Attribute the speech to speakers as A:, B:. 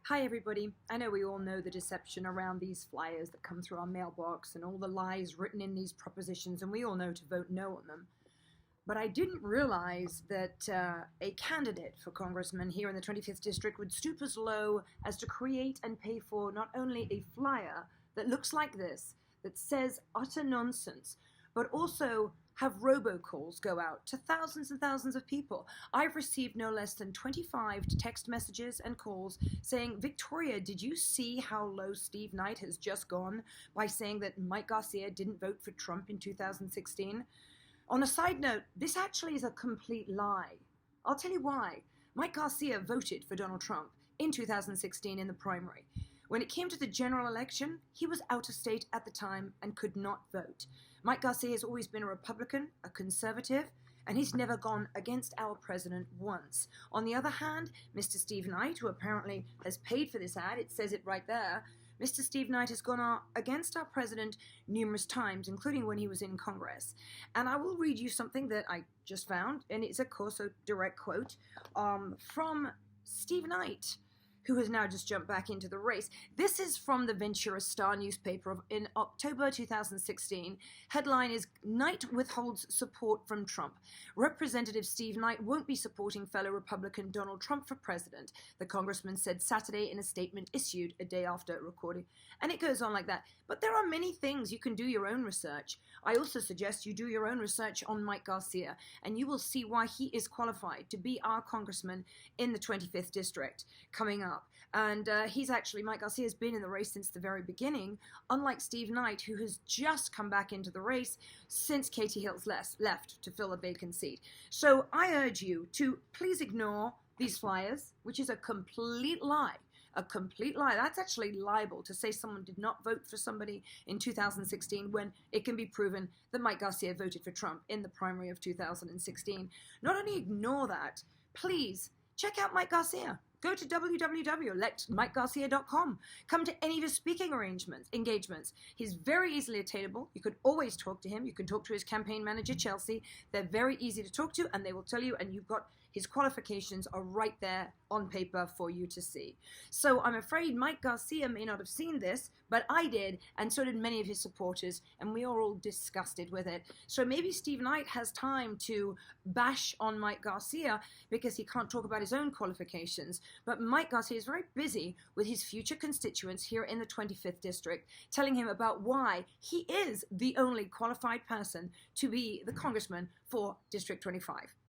A: Hi everybody. I know we all know the deception around these flyers that come through our mailbox and all the lies written in these propositions, and we all know to vote no on them. But I didn't realize that a candidate for congressman here in the 25th district would stoop as low as to create and pay for not only a flyer that looks like this, that says utter nonsense, but also have robocalls go out to thousands and thousands of people. I've received no less than 25 text messages and calls saying, Victoria, did you see how low Steve Knight has just gone by saying that Mike Garcia didn't vote for Trump in 2016? On a side note, this actually is a complete lie. I'll tell you why. Mike Garcia voted for Donald Trump in 2016 in the primary. When it came to the general election, he was out of state at the time and could not vote. Mike Garcia has always been a Republican, a conservative, and he's never gone against our president once. On the other hand, Mr. Steve Knight, who apparently has paid for this ad, it says it right there, Mr. Steve Knight has gone against our president numerous times, including when he was in Congress. And I will read you something that I just found, and it's, of course, a direct quote from Steve Knight, who has now just jumped back into the race. This is from the Ventura Star newspaper in October 2016. Headline is, Knight withholds support from Trump. Representative Steve Knight won't be supporting fellow Republican Donald Trump for president, the congressman said Saturday in a statement issued a day after recording. And it goes on like that. But there are many things you can do your own research. I also suggest you do your own research on Mike Garcia, and you will see why he is qualified to be our congressman in the 25th district coming up. And Mike Garcia has been in the race since the very beginning, unlike Steve Knight, who has just come back into the race since Katie Hill's left to fill a vacant seat. So I urge you to please ignore these flyers, which is a complete lie. A complete lie. That's actually libel to say someone did not vote for somebody in 2016 when it can be proven that Mike Garcia voted for Trump in the primary of 2016. Not only ignore that, please check out Mike Garcia. Go to www.electmikegarcia.com. Come to any of his speaking engagements. He's very easily attainable. You could always talk to him. You can talk to his campaign manager, Chelsea. They're very easy to talk to, and they will tell you, and you've got his qualifications are right there on paper for you to see. So I'm afraid Mike Garcia may not have seen this, but I did, and so did many of his supporters, and we are all disgusted with it. So maybe Steve Knight has time to bash on Mike Garcia because he can't talk about his own qualifications. But Mike Garcia is very busy with his future constituents here in the 25th district, telling him about why he is the only qualified person to be the congressman for District 25.